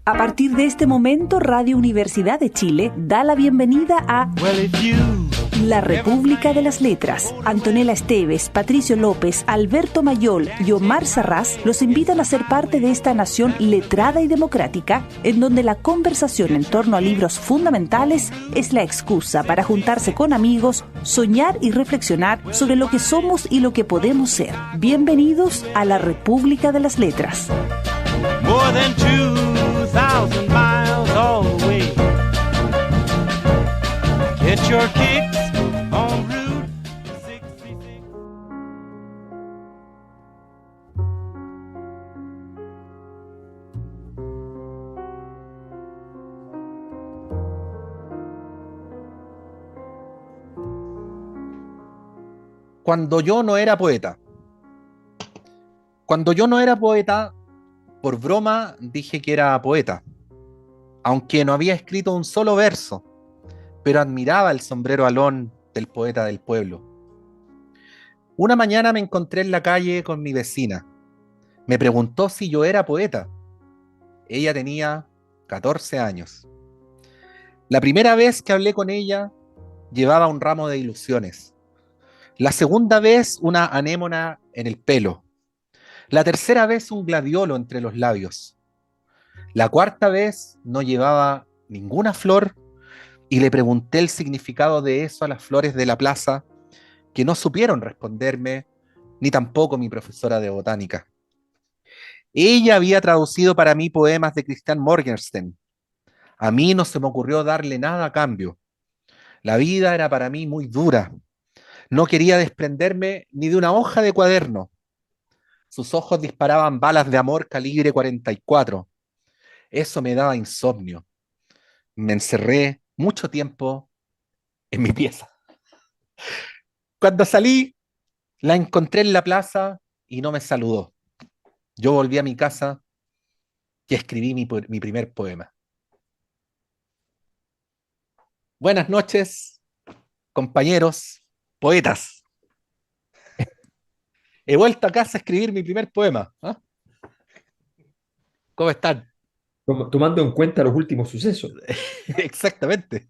A partir de este momento, Radio Universidad de Chile da la bienvenida a La República de las Letras. Antonella Esteves, Patricio López, Alberto Mayol y Omar Sarraz los invitan a ser parte de esta nación letrada y democrática, en donde la conversación en torno a libros fundamentales es la excusa para juntarse con amigos, soñar y reflexionar sobre lo que somos y lo que podemos ser. Bienvenidos a La República de las Letras. More than 2,000 miles all the way. Get your kicks on Route 66. Cuando yo no era poeta. Cuando yo no era poeta, por broma dije que era poeta, aunque no había escrito un solo verso, pero admiraba el sombrero alón del poeta del pueblo. Una mañana me encontré en la calle con mi vecina. Me preguntó si yo era poeta. Ella tenía 14 años. La primera vez que hablé con ella, llevaba un ramo de ilusiones. La segunda vez, una anémona en el pelo. La tercera vez, un gladiolo entre los labios. La cuarta vez, no llevaba ninguna flor y le pregunté el significado de eso a las flores de la plaza, que no supieron responderme, ni tampoco mi profesora de botánica. Ella había traducido para mí poemas de Christian Morgenstern. A mí no se me ocurrió darle nada a cambio. La vida era para mí muy dura. No quería desprenderme ni de una hoja de cuaderno. Sus ojos disparaban balas de amor calibre 44. Eso me daba insomnio. Me encerré mucho tiempo en mi pieza. Cuando salí, la encontré en la plaza y no me saludó. Yo volví a mi casa y escribí mi primer poema. Buenas noches, compañeros, poetas. He vuelto a casa a escribir mi primer poema. ¿Ah? ¿Cómo están? Tomando en cuenta los últimos sucesos, Exactamente.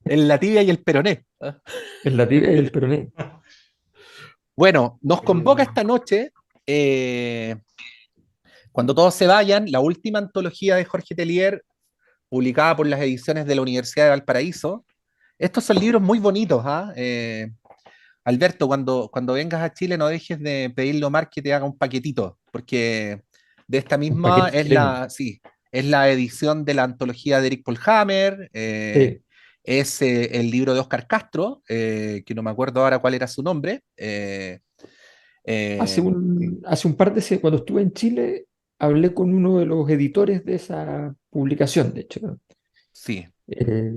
En la tibia y el peroné. ¿Ah? en la tibia y el peroné. Bueno, nos convoca esta noche, cuando todos se vayan, la última antología de Jorge Tellier, publicada por las ediciones de la Universidad de Valparaíso. Estos son libros muy bonitos, ¿ah? Alberto, cuando vengas a Chile no dejes de pedirle a Omar que te haga un paquetito, porque de esta Un misma paquete es chileno. es la edición de la antología de Eric Polhammer, Sí. es el libro de Oscar Castro, que no me acuerdo ahora cuál era su nombre. Hace Eh, un par de semanas, cuando estuve en Chile, hablé con uno de los editores de esa publicación, de hecho, ¿no? sí, Eh,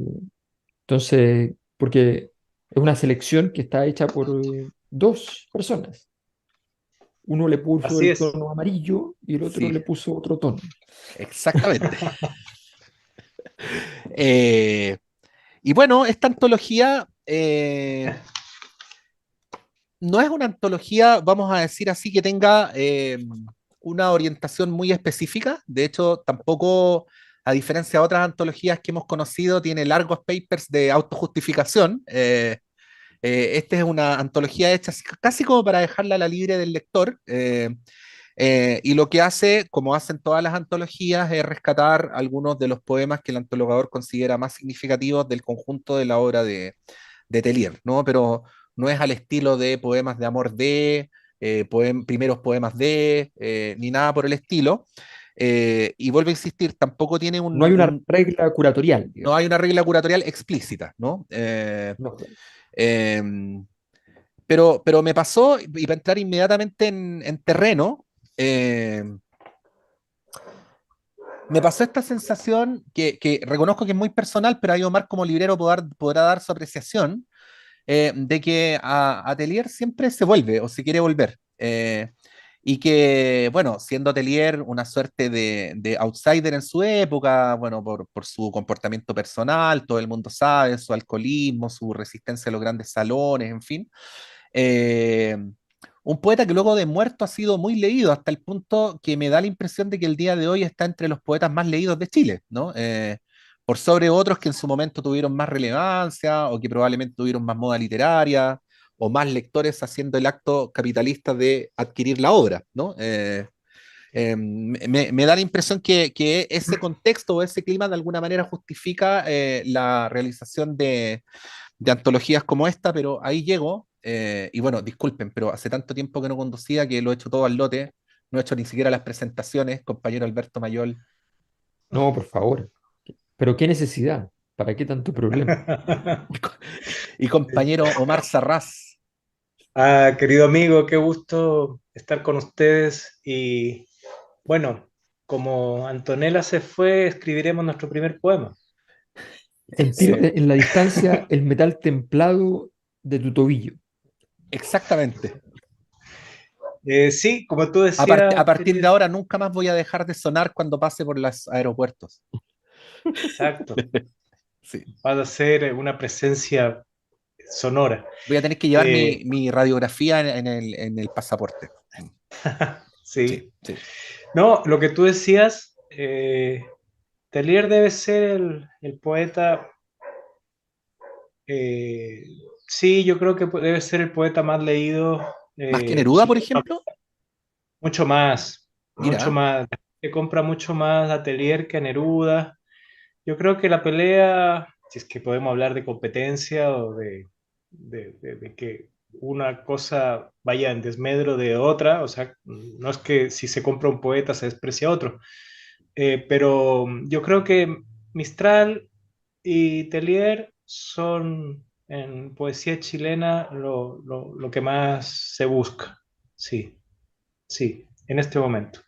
entonces, porque es una selección que está hecha por dos personas. Uno le puso Así el es. tono amarillo y el otro sí, le puso otro tono. exactamente. Eh, y bueno, esta antología no es una antología, vamos a decir así, que tenga una orientación muy específica. De hecho, tampoco, a diferencia de otras antologías que hemos conocido, tiene largos papers de autojustificación. Esta es una antología hecha casi como para dejarla a la libre del lector. Y lo que hace, como hacen todas las antologías, es rescatar algunos de los poemas que el antologador considera más significativos del conjunto de la obra de Tellier, ¿no? Pero no es al estilo de poemas de amor de, primeros poemas de, ni nada por el estilo. Y vuelvo a insistir, tampoco tiene No hay una regla curatorial, no digamos. hay una regla curatorial explícita, ¿no? No. Eh, pero me pasó, y para entrar inmediatamente en terreno, eh, me pasó esta sensación que reconozco que es muy personal, pero ahí Omar como librero podrá dar su apreciación, de que a Atelier siempre se vuelve o se quiere volver. Y que, bueno, siendo Atelier una suerte de outsider en su época, bueno, por su comportamiento personal, todo el mundo sabe, su alcoholismo, su resistencia a los grandes salones, en fin. eh, un poeta que luego de muerto ha sido muy leído, hasta el punto que me da la impresión de que el día de hoy está entre los poetas más leídos de Chile, ¿no? Por sobre otros que en su momento tuvieron más relevancia o que probablemente tuvieron más moda literaria o más lectores haciendo el acto capitalista de adquirir la obra, ¿no? Me da la impresión que ese contexto o ese clima de alguna manera justifica la realización de antologías como esta, pero ahí llego. Y bueno, disculpen, pero hace tanto tiempo que no conducía que lo he hecho todo al lote, no he hecho ni siquiera las presentaciones, compañero Alberto Mayol No, por favor. Pero qué necesidad, ¿para qué tanto problema? y compañero Omar Sarraz. Querido amigo, qué gusto estar con ustedes. Y bueno, como Antonella se fue, escribiremos nuestro primer poema. Sentir Eh, en la distancia el metal templado de tu tobillo. Exactamente. sí, como tú A decías, partir de ahora nunca más voy a dejar de sonar cuando pase por los aeropuertos. exacto, Sí. vas a ser una presencia sonora. Voy a tener que llevar Eh, mi radiografía en el pasaporte. Sí, sí, sí. no, lo que tú decías, Telier debe ser el poeta. Eh, sí, yo creo que debe ser el poeta más leído. Más que Neruda, por No, ejemplo. mucho más, mucho Mira, más. Se compra mucho más Atelier que a Neruda. Yo creo que la pelea, si es que podemos hablar de competencia o de que una cosa vaya en desmedro de otra, o sea, no es que si se compra un poeta se desprecia a otro, pero yo creo que Mistral y Tellier son en poesía chilena lo que más se busca, sí, sí, en este momento.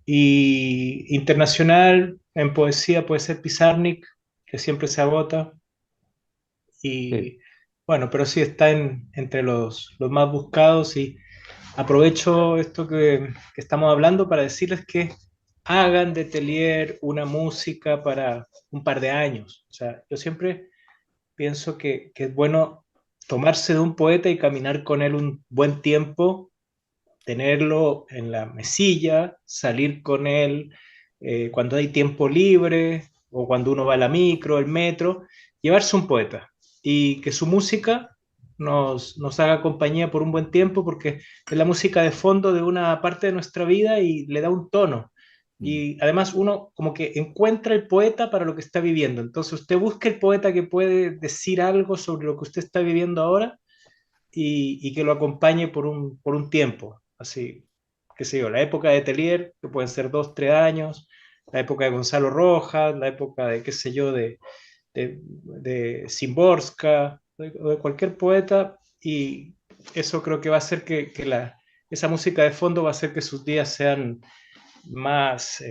Y internacional en poesía puede ser Pizarnik, que siempre se agota, Sí. y bueno, pero sí está entre los más buscados y aprovecho esto que estamos hablando para decirles que hagan de Tellier una música para un par de años. O sea, yo siempre pienso que es bueno tomarse de un poeta y caminar con él un buen tiempo, tenerlo en la mesilla, salir con él cuando hay tiempo libre o cuando uno va a la micro, el metro, llevarse un poeta y que su música nos haga compañía por un buen tiempo porque es la música de fondo de una parte de nuestra vida y le da un tono. mm, Y además uno como que encuentra el poeta para lo que está viviendo. Entonces usted busca el poeta que puede decir algo sobre lo que usted está viviendo ahora y que lo acompañe por un tiempo, así, qué sé yo, la época de Telier, que pueden ser 2, 3 años, la época de Gonzalo Rojas, la época de, qué sé yo, de Szymborska, de cualquier poeta, y eso creo que va a hacer esa música de fondo va a hacer que sus días sean más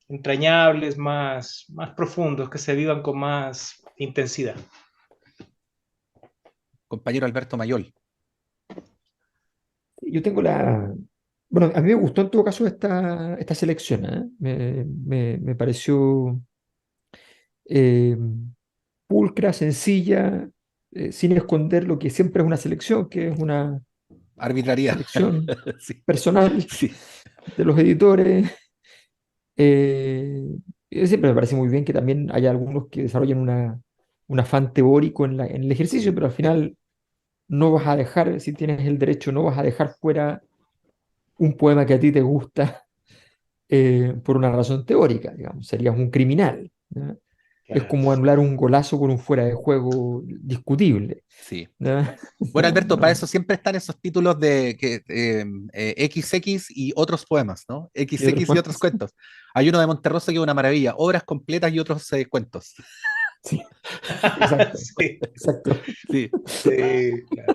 entrañables, más profundos, que se vivan con más intensidad. compañero Alberto Mayol. Yo tengo la... Bueno, a mí me gustó en todo caso esta selección, ¿eh? Me pareció eh, pulcra, sencilla, sin esconder lo que siempre es una selección, que es una Arbitrariedad. selección Sí, personal sí. de los editores. Eh, Siempre me parece muy bien que también haya algunos que desarrollen un afán teórico en el ejercicio, pero al final no vas a dejar, si tienes el derecho, no vas a dejar fuera un poema que a ti te gusta por una razón teórica, digamos, serías un criminal, ¿ya? Es Claro. como anular un golazo por un fuera de juego discutible, Sí. ¿ya? Bueno, No, Alberto, para no. eso siempre están esos títulos de XX y otros poemas, ¿no? Y otros XX y otros poemas. cuentos. Hay uno de Monterroso que es una maravilla, obras completas y otros cuentos. Sí, exacto, Sí, exacto. Sí. sí, claro,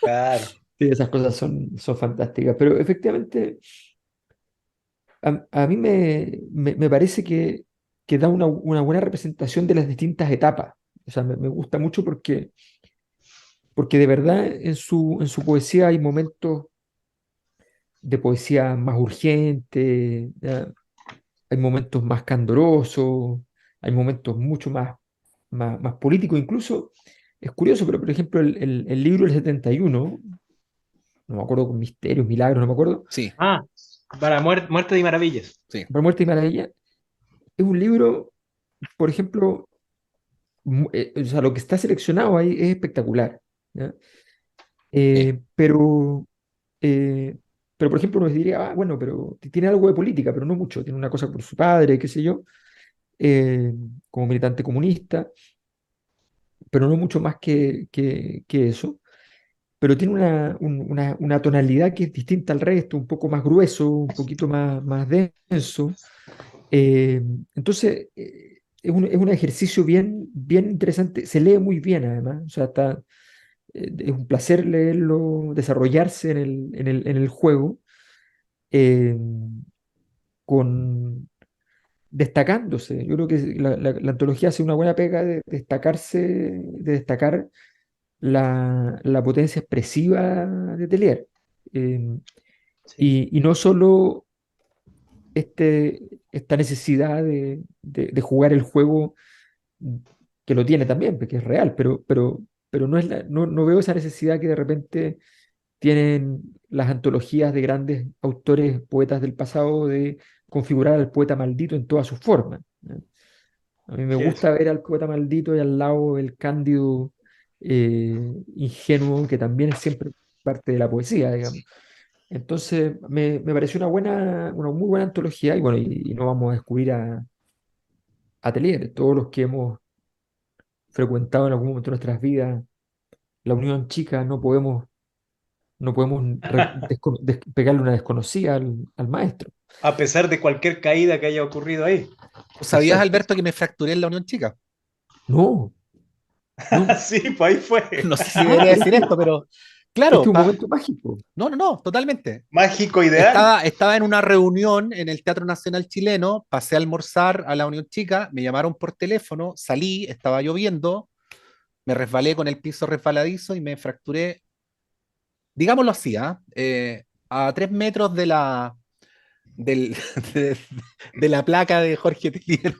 claro. Sí, esas cosas son fantásticas, pero efectivamente a mí me parece que da una buena representación de las distintas etapas. O sea, me gusta mucho porque de verdad en su poesía hay momentos de poesía más urgente, ¿ya? Hay momentos más candorosos, hay momentos mucho más políticos. Incluso es curioso, pero por ejemplo el libro El 71, no me acuerdo, con Misterios, Milagros, no me acuerdo, Sí, Ah, para Muerte y Maravillas. sí, para Muerte y Maravilla, es un libro, por ejemplo, o sea, lo que está seleccionado ahí es espectacular, ¿ya? sí. Pero, eh, pero, por ejemplo, nos diría, ah, bueno, pero tiene algo de política, pero no mucho, tiene una cosa por su padre, qué sé yo, eh, como militante comunista, pero no mucho más que eso. Pero tiene una tonalidad que es distinta al resto, un poco más grueso, un poquito más denso. Eh, entonces, es un ejercicio bien interesante, se lee muy bien además, o sea, es un placer leerlo, desarrollarse en el juego, eh, con, destacándose. Yo creo que la antología hace una buena pega de destacarse, de destacar la potencia expresiva de Telier. Eh, Sí, y no solo esta necesidad de jugar el juego, que lo tiene también, porque es real, pero no veo esa necesidad que de repente tienen las antologías de grandes autores, poetas del pasado, de configurar al poeta maldito en todas sus formas, ¿no? A mí me sí gusta es. ver al poeta maldito y al lado el cándido, ingenuo, que también es siempre parte de la poesía, digamos. Entonces, me pareció una muy buena antología y bueno, y no vamos a descubrir a Telier. Todos los que hemos frecuentado en algún momento de nuestras vidas la Unión Chica no podemos pegarle una desconocida al maestro. A pesar de cualquier caída que haya ocurrido ahí. ¿Tú sabías, Exacto. Alberto, que me fracturé en la Unión Chica? No, no. Sí, pues ahí fue. No sé si Ah, debería decir esto, pero claro, este es un momento mágico. no, no, no, totalmente. Mágico ideal. Estaba en una reunión en el Teatro Nacional Chileno, pasé a almorzar a la Unión Chica, me llamaron por teléfono, salí, estaba lloviendo, me resbalé con el piso resbaladizo y me fracturé, digámoslo así, a 3 metros del- de, de la placa de Jorge Telier.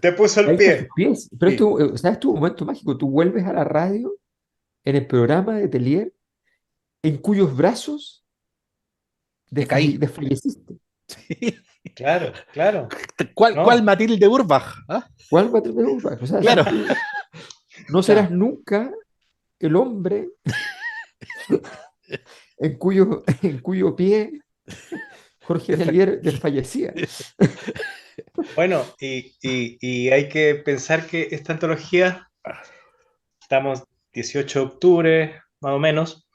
Te puso el Caíste a sus pie. pies. Pero Sí, esto, ¿sabes tu momento mágico? Tú vuelves a la radio en el programa de Telier en cuyos brazos me caí. desfalleciste. Claro, claro. ¿Cuál No, Matilde Urbach? ¿Ah? ¿Cuál va a tener un O sea, Claro. tú no serás claro. nunca el hombre en cuyo pie Jorge Telier desfallecía. Bueno, y hay que pensar que esta antología, estamos 18 de octubre, más o menos,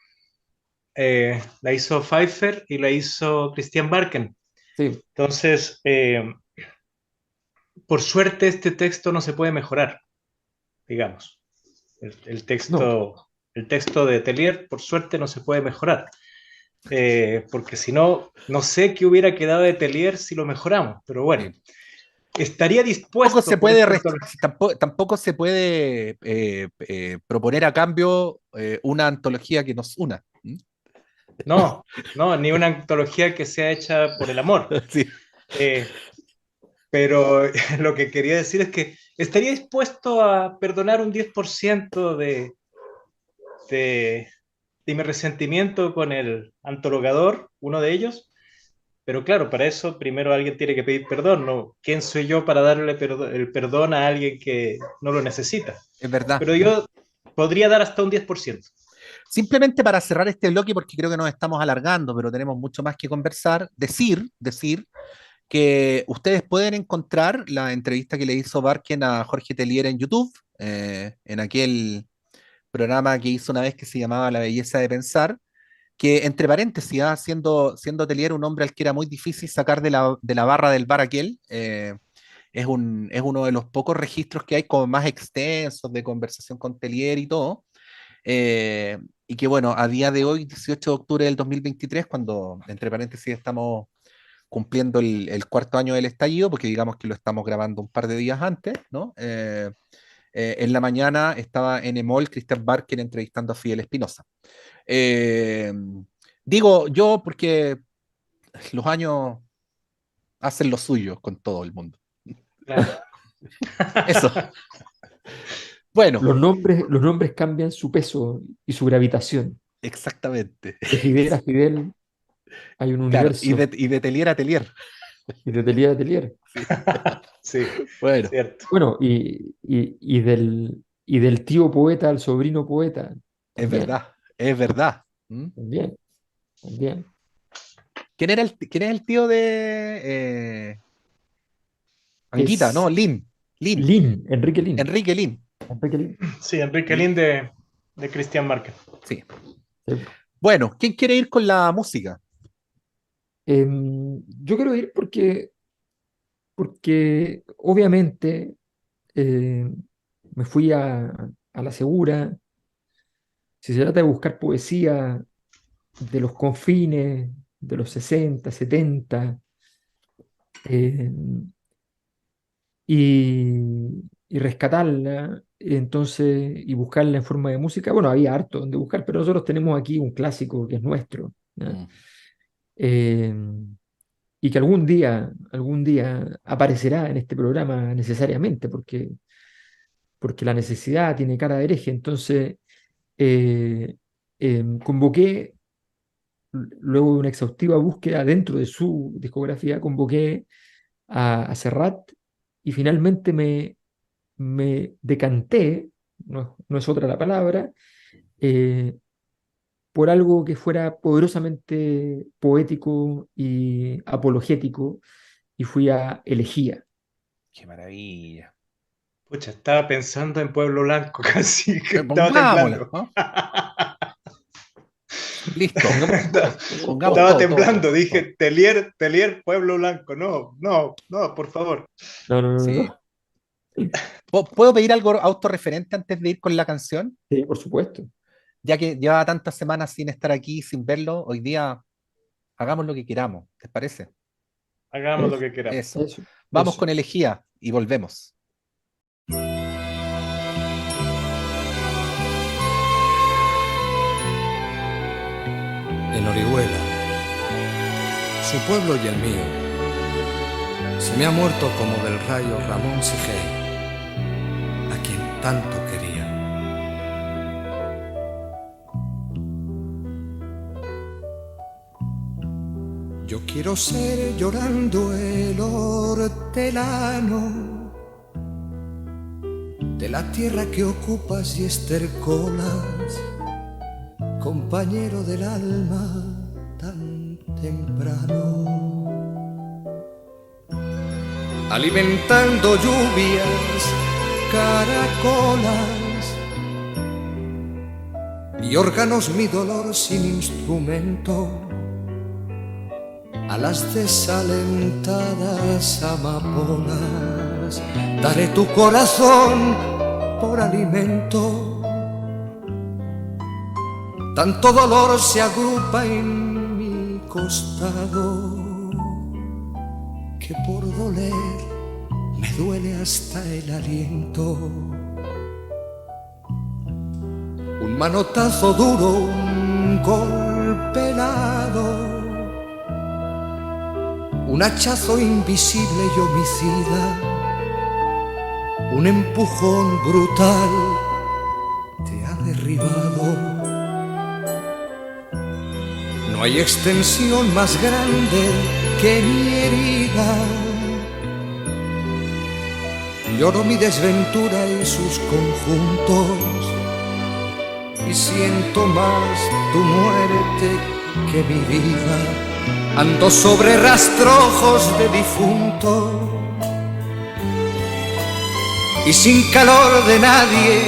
la hizo Pfeiffer y la hizo Christian Barken. Sí, Entonces, por suerte este texto no se puede mejorar, digamos. El no. texto, el texto de Telier, por suerte, no se puede mejorar. Porque si no, no sé qué hubiera quedado de Telier si lo mejoramos. Pero bueno, Sí. estaría Tampoco se dispuesto por puede, esta antología. tampoco se puede proponer a cambio una antología que nos una. ¿Mm? No, no, ni una antología que sea hecha por el amor. Sí. Eh, pero lo que quería decir es que estaría dispuesto a perdonar un 10% de, de mi resentimiento con el antologador, uno de ellos. Pero claro, para eso primero alguien tiene que pedir perdón, ¿no? ¿Quién soy yo para darle el perdón a alguien que no lo necesita? Es verdad. Pero yo podría dar hasta un 10%. Simplemente para cerrar este bloque, porque creo que nos estamos alargando, pero tenemos mucho más que conversar, decir que ustedes pueden encontrar la entrevista que le hizo Barken a Jorge Telier en YouTube, en aquel programa que hizo una vez que se llamaba La belleza de pensar, que entre paréntesis, siendo Telier un hombre al que era muy difícil sacar de la barra del bar aquel, es uno de los pocos registros que hay como más extensos de conversación con Telier y todo. Y que bueno, a día de hoy, 18 de octubre del 2023, cuando entre paréntesis estamos cumpliendo el cuarto año del estallido, porque digamos que lo estamos grabando un par de días antes, ¿no? En la mañana estaba en Emol Christian Barker entrevistando a Fidel Espinosa. Eh, Digo yo porque los años hacen lo suyo con todo el mundo. Claro. Eso. Bueno, Los nombres cambian su peso y su gravitación. Exactamente. De Fidel a Fidel hay un Claro, universo. y de Telier a Telier. Y de Telier a Telier. Sí, Bueno, cierto. Bueno, y del tío poeta al sobrino poeta. es También, verdad, es verdad. ¿Mm? también, también. ¿Quién es el tío de Anguita? No, Es Lin, Lin, Enrique Lin. Enrique Lin. Enrique Lin. Sí, Enrique Y, Lin de Christian Márquez. sí. Sí. Bueno, ¿quién quiere ir con la música? Yo quiero ir porque obviamente eh, me fui a la segura. Si se trata de buscar poesía de los confines de los 60 70, eh, y rescatarla, entonces, y buscarla en forma de música, bueno, había harto donde buscar, pero nosotros tenemos aquí un clásico que es nuestro, ¿ya? Mm. Eh, y que algún día aparecerá en este programa necesariamente, porque la necesidad tiene cara de hereje. Entonces, eh, convoqué, luego de una exhaustiva búsqueda dentro de su discografía, convoqué a Serrat y finalmente me decanté, no es otra la palabra, eh, por algo que fuera poderosamente poético y apologético, y fui a Elegía. Qué maravilla. Pucha, estaba pensando en Pueblo Blanco, casi que estaba Pongámosla, temblando. ¿no? Listo. Pongamos Estaba, todo, pongamos Pongamos todo. estaba todo, todo, todo, temblando, todo. dije, Telier, Pueblo Blanco. No, no, no, por favor. No, no, no, Sí. no. Sí, ¿Puedo pedir algo autorreferente antes de ir con la canción? sí, por supuesto. Ya que lleva tantas semanas sin estar aquí, sin verlo, hoy día hagamos lo que queramos, ¿te parece? Hagamos lo Eso, que queramos. Eso. eso, Vamos eso. con Elegía y volvemos. En Orihuela, su pueblo y el mío, se me ha muerto como del rayo Ramón Sigey, a quien tanto quería. Yo quiero ser llorando el hortelano de la tierra que ocupas y estercolas, compañero del alma tan temprano, alimentando lluvias, caracolas y órganos mi dolor sin instrumento, a las desalentadas amapolas daré tu corazón por alimento. Tanto dolor se agrupa en mi costado que por doler me duele hasta el aliento. Un manotazo duro, un golpe helado, un hachazo invisible y homicida, un empujón brutal te ha derribado. No hay extensión más grande que mi herida. Lloro mi desventura y sus conjuntos, y siento más tu muerte que mi vida. Ando sobre rastrojos de difunto y sin calor de nadie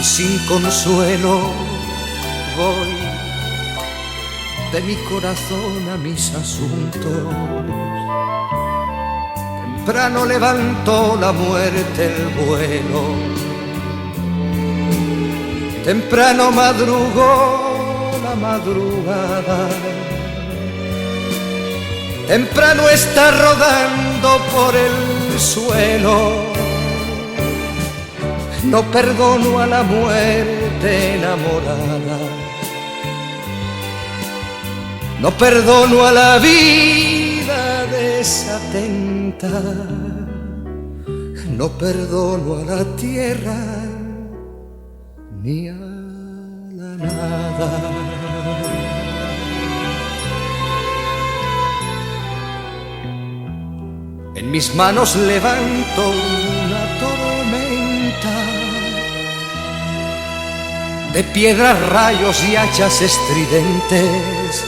y sin consuelo voy de mi corazón a mis asuntos. Temprano levantó la muerte el vuelo, temprano madrugó la madrugada, temprano está rodando por el suelo. No perdono a la muerte enamorada, no perdono a la vida desatenta, no perdono a la tierra ni a la nada. En mis manos levanto una tormenta de piedras, rayos y hachas estridentes,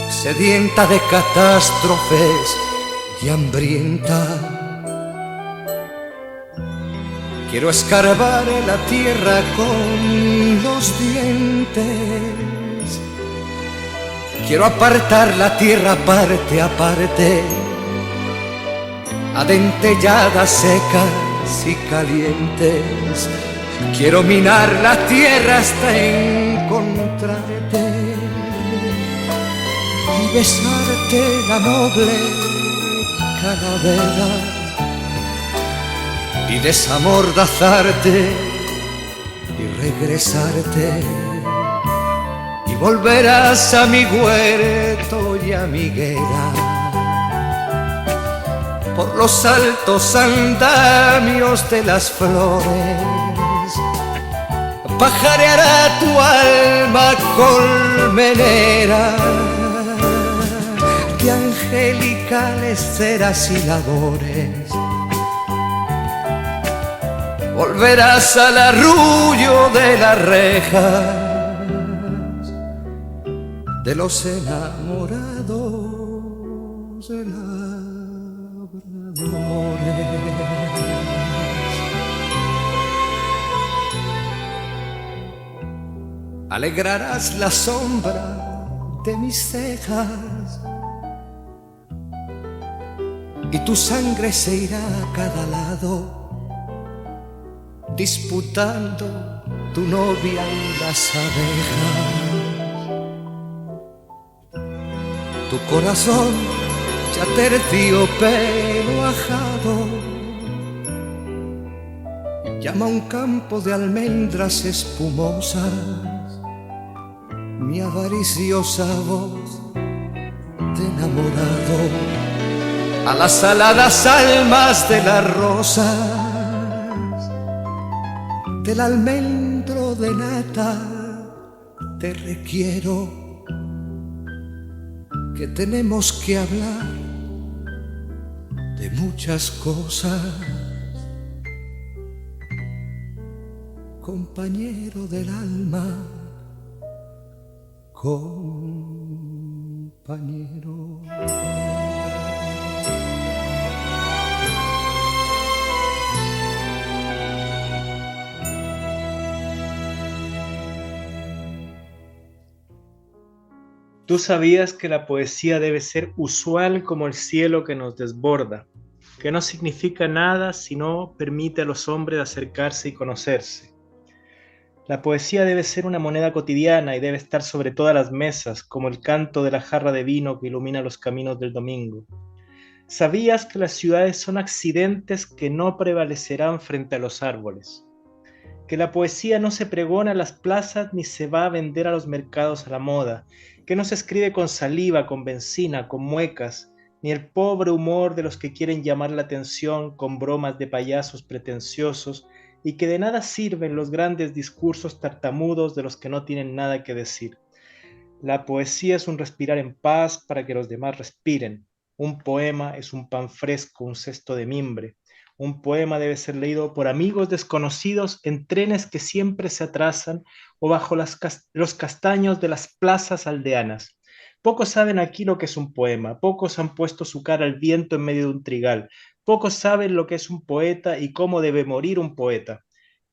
sedienta de catástrofes y hambrienta. Quiero escarbar en la tierra con los dientes. Quiero apartar la tierra parte a parte, adentelladas, secas y calientes. Quiero minar la tierra hasta encontrarte y besarte la noble calavera y desamordazarte y regresarte, y volverás a mi huerto y a mi higuera, por los altos andamios de las flores. Pajareará tu alma colmenera de angelicales ceras y labores. Volverás al arrullo de las rejas de los enamorados de labradores. Alegrarás la sombra de mis cejas y tu sangre se irá a cada lado, disputando tu novia en las abejas. Tu corazón ya terciopelo ajado llama a un campo de almendras espumosas mi avariciosa voz de enamorado. A las aladas almas de las rosas, del almendro de nata, te requiero, que tenemos que hablar de muchas cosas. Compañero del alma, compañero. ¿Tú sabías que la poesía debe ser usual como el cielo que nos desborda, que no significa nada si no permite a los hombres acercarse y conocerse? La poesía debe ser una moneda cotidiana y debe estar sobre todas las mesas, como el canto de la jarra de vino que ilumina los caminos del domingo. ¿Sabías que las ciudades son accidentes que no prevalecerán frente a los árboles? Que la poesía no se pregona en las plazas ni se va a vender a los mercados a la moda, que no se escribe con saliva, con benzina, con muecas, ni el pobre humor de los que quieren llamar la atención con bromas de payasos pretenciosos, y que de nada sirven los grandes discursos tartamudos de los que no tienen nada que decir. La poesía es un respirar en paz para que los demás respiren. Un poema es un pan fresco, un cesto de mimbre. Un poema debe ser leído por amigos desconocidos en trenes que siempre se atrasan o bajo los castaños de las plazas aldeanas. Pocos saben aquí lo que es un poema, pocos han puesto su cara al viento en medio de un trigal, pocos saben lo que es un poeta y cómo debe morir un poeta.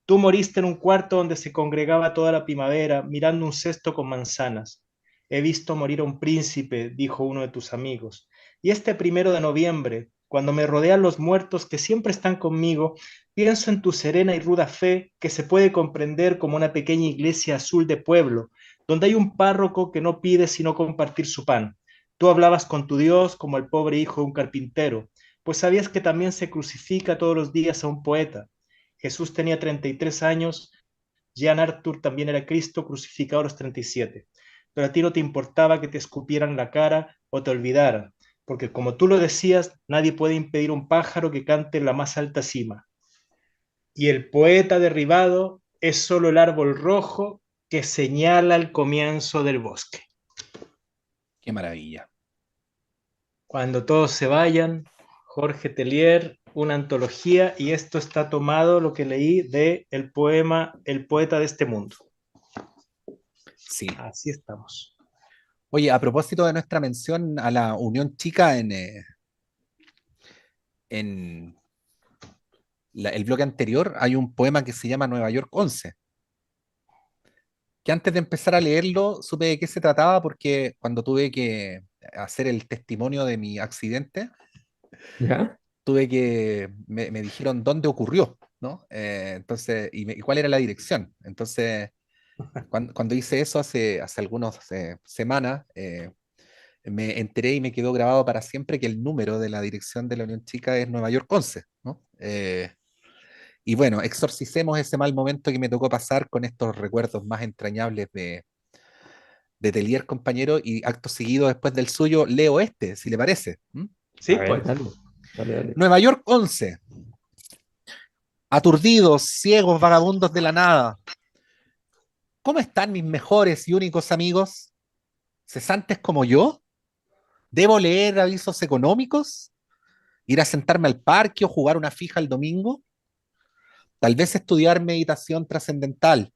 Tú moriste en un cuarto donde se congregaba toda la primavera, mirando un cesto con manzanas. He visto morir a un príncipe, dijo uno de tus amigos. Y este 1 de noviembre, cuando me rodean los muertos que siempre están conmigo, pienso en tu serena y ruda fe que se puede comprender como una pequeña iglesia azul de pueblo, donde hay un párroco que no pide sino compartir su pan. Tú hablabas con tu Dios como el pobre hijo de un carpintero, pues sabías que también se crucifica todos los días a un poeta. Jesús tenía 33 años, Jean Arthur también era Cristo crucificado a los 37. Pero a ti no te importaba que te escupieran la cara o te olvidaran, porque como tú lo decías, nadie puede impedir un pájaro que cante en la más alta cima. Y el poeta derribado es solo el árbol rojo que señala el comienzo del bosque. Qué maravilla. Cuando todos se vayan, Jorge Tellier, una antología, y esto está tomado, lo que leí, de el poema El poeta de este mundo. Sí. Así estamos. Oye, a propósito de nuestra mención a la Unión Chica en el bloque anterior, hay un poema que se llama Nueva York 11, que antes de empezar a leerlo supe de qué se trataba porque cuando tuve que hacer el testimonio de mi accidente, ¿Ya? me dijeron dónde ocurrió, ¿no? Entonces, y cuál era la dirección. Entonces, cuando hice eso hace algunas semanas, me enteré y me quedó grabado para siempre que el número de la dirección de la Unión Chica es Nueva York 11, ¿no? Y bueno, exorcicemos ese mal momento que me tocó pasar con estos recuerdos más entrañables de Tellier, compañero, y acto seguido después del suyo leo este, si le parece. ¿Mm? Sí, A ver, pues. dale, dale, dale. Nueva York 11. Aturdidos, ciegos, vagabundos de la nada. ¿Cómo están mis mejores y únicos amigos? ¿Cesantes como yo? ¿Debo leer avisos económicos? ¿Ir a sentarme al parque o jugar una fija el domingo? Tal vez estudiar meditación trascendental.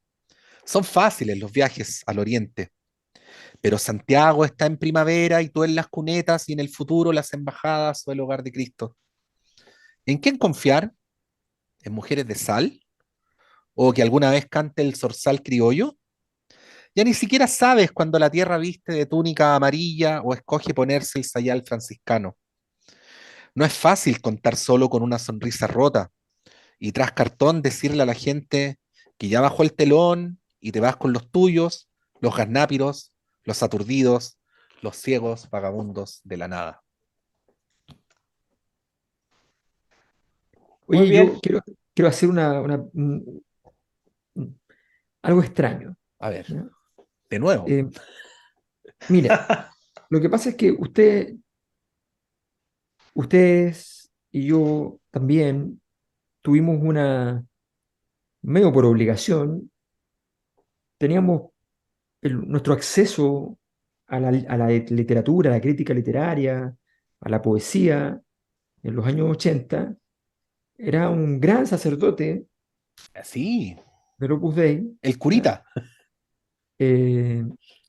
Son fáciles los viajes al oriente, pero Santiago está en primavera y tú en las cunetas y en el futuro las embajadas o el hogar de Cristo. ¿En quién confiar? ¿En mujeres de sal? ¿O que alguna vez cante el zorzal criollo? Ya ni siquiera sabes cuando la tierra viste de túnica amarilla o escoge ponerse el sayal franciscano. No es fácil contar solo con una sonrisa rota y tras cartón decirle a la gente que ya bajó el telón y te vas con los tuyos, los gaznápiros, los aturdidos, los ciegos vagabundos de la nada. Muy Oye, bien. yo quiero hacer algo extraño, A ver, ¿ya? de nuevo. Mira, lo que pasa es que ustedes y yo también tuvimos medio por obligación, teníamos nuestro acceso a la literatura, a la crítica literaria, a la poesía en los años 80. Era un gran sacerdote Sí, del Opus Dei, el ¿ya? curita. eh,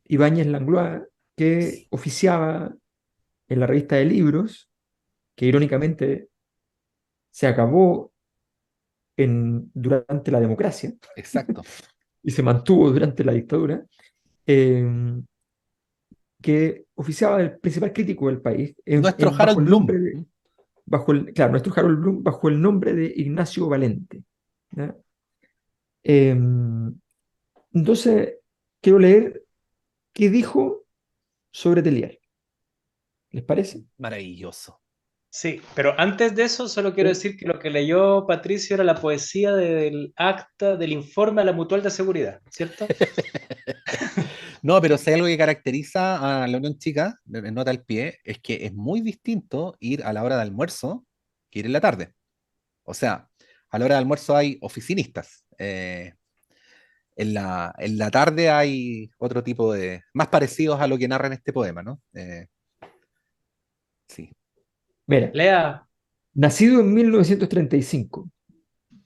Ibáñez Langlois, que oficiaba en la revista de libros, que irónicamente se acabó durante la democracia Exacto. y se mantuvo durante la dictadura, eh, que oficiaba el principal crítico del país Nuestro bajo Harold el Bloom. nombre claro, nuestro Harold Bloom, bajo el nombre de Ignacio Valente, ¿ya? Eh, entonces, quiero leer qué dijo sobre Tellier. ¿Les parece? Maravilloso. Sí, pero antes de eso solo quiero Sí. decir que lo que leyó Patricio era la poesía del acta del informe a la Mutual de Seguridad, ¿cierto? No, pero si hay algo que caracteriza a la Unión Chica, nota al pie, es que es muy distinto ir a la hora de almuerzo que ir en la tarde. O sea, a la hora de almuerzo hay oficinistas. En la tarde hay otro tipo de, más parecidos a lo que narra en este poema, ¿no? Sí. Mira, Lea. nacido en 1935,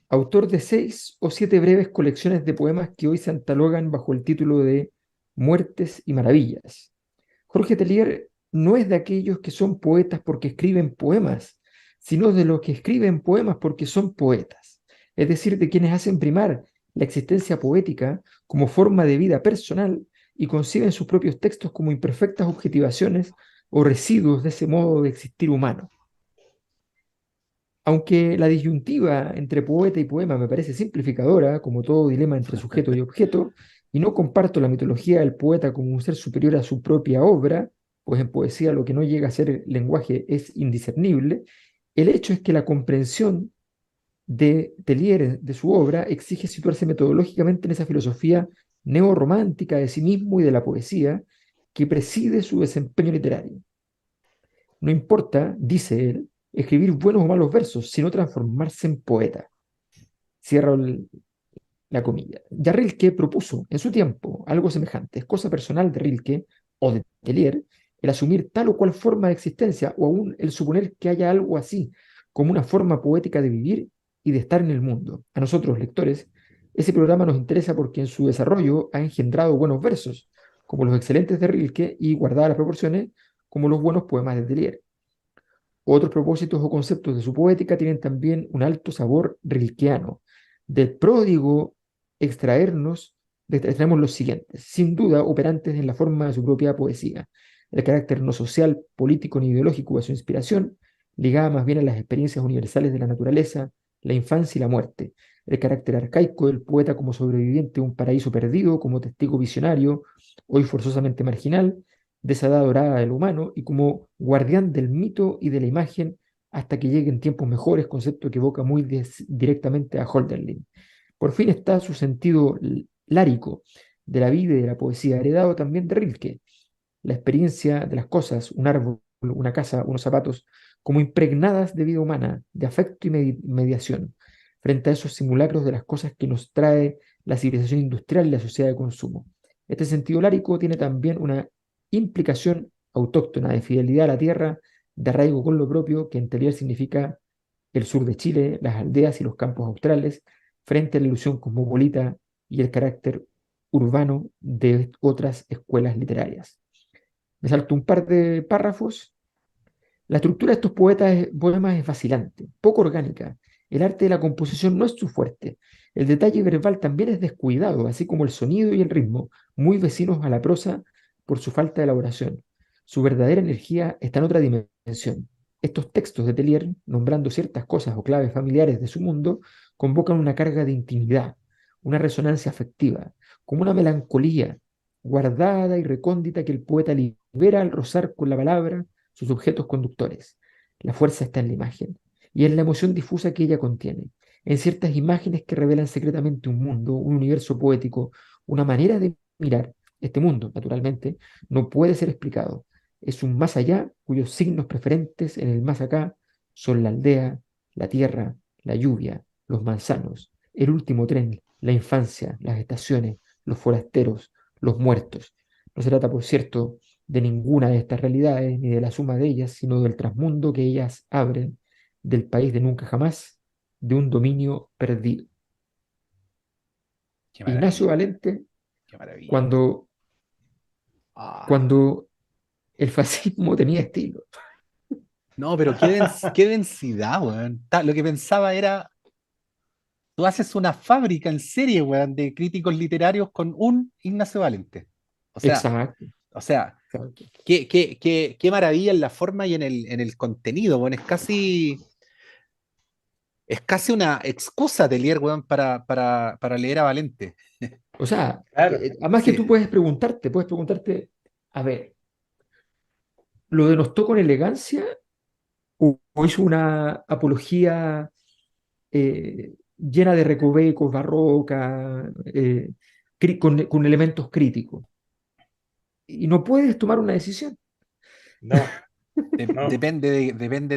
autor de 6 o 7 breves colecciones de poemas que hoy se antologan bajo el título de Muertes y Maravillas. Jorge Tellier no es de aquellos que son poetas porque escriben poemas, sino de los que escriben poemas porque son poetas, es decir, de quienes hacen primar la existencia poética como forma de vida personal y conciben sus propios textos como imperfectas objetivaciones o residuos de ese modo de existir humano. Aunque la disyuntiva entre poeta y poema me parece simplificadora, como todo dilema entre sujeto y objeto, y no comparto la mitología del poeta como un ser superior a su propia obra, pues en poesía lo que no llega a ser lenguaje es indiscernible, el hecho es que la comprensión de Tellier de su obra exige situarse metodológicamente en esa filosofía neorromántica de sí mismo y de la poesía que preside su desempeño literario. No importa, dice él, escribir buenos o malos versos, sino transformarse en poeta. Cierro la comilla. Ya Rilke propuso en su tiempo algo semejante. Es cosa personal de Rilke o de Tellier el asumir tal o cual forma de existencia o aún el suponer que haya algo así como una forma poética de vivir y de estar en el mundo. A nosotros, lectores, ese programa nos interesa porque en su desarrollo ha engendrado buenos versos, como los excelentes de Rilke y, guardadas las proporciones, como los buenos poemas de Tellier. Otros propósitos o conceptos de su poética tienen también un alto sabor rilkeano. Del pródigo extraemos los siguientes, sin duda operantes en la forma de su propia poesía. El carácter no social, político ni ideológico de su inspiración, ligada más bien a las experiencias universales de la naturaleza, la infancia y la muerte. El carácter arcaico del poeta como sobreviviente de un paraíso perdido, como testigo visionario, hoy forzosamente marginal, de esa edad dorada del humano y como guardián del mito y de la imagen hasta que lleguen tiempos mejores, concepto que evoca muy directamente a Hölderlin. Por fin está su sentido lárico de la vida y de la poesía, heredado también de Rilke, la experiencia de las cosas, un árbol, una casa, unos zapatos, como impregnadas de vida humana, de afecto y mediación, frente a esos simulacros de las cosas que nos trae la civilización industrial y la sociedad de consumo. Este sentido lárico tiene también una implicación autóctona de fidelidad a la tierra, de arraigo con lo propio, que en Tellier significa el sur de Chile, las aldeas y los campos australes, frente a la ilusión cosmopolita y el carácter urbano de otras escuelas literarias. Me salto un par de párrafos. La estructura de estos poemas es vacilante, poco orgánica. El arte de la composición no es su fuerte. El detalle verbal también es descuidado, así como el sonido y el ritmo, muy vecinos a la prosa por su falta de elaboración. Su verdadera energía está en otra dimensión. Estos textos de Tellier, nombrando ciertas cosas o claves familiares de su mundo, convocan una carga de intimidad, una resonancia afectiva, como una melancolía guardada y recóndita que el poeta libera al rozar con la palabra sus objetos conductores. La fuerza está en la imagen y en la emoción difusa que ella contiene, en ciertas imágenes que revelan secretamente un mundo, un universo poético, una manera de mirar. Este mundo, naturalmente, no puede ser explicado. Es un más allá cuyos signos preferentes en el más acá son la aldea, la tierra, la lluvia, los manzanos, el último tren, la infancia, las estaciones, los forasteros, los muertos. No se trata, por cierto, de ninguna de estas realidades ni de la suma de ellas, sino del trasmundo que ellas abren, del país de nunca jamás, de un dominio perdido. Qué Ignacio maravilla, Valente, qué maravilla. cuando, Ah. cuando el fascismo tenía estilo. No, pero qué densidad, weón. Lo que pensaba era, tú haces una fábrica en serie, weón, de críticos literarios con un Ignacio Valente. O sea, Exacto, o sea, exacto. qué maravilla en la forma y en el contenido, weón. Es casi una excusa de leer, weón, para leer a Valente. O sea, Claro. además que tú Sí, puedes preguntarte, a ver, ¿lo denostó con elegancia o hizo una apología llena de recovecos, barroca, con elementos críticos? Y no puedes tomar una decisión. No, no. depende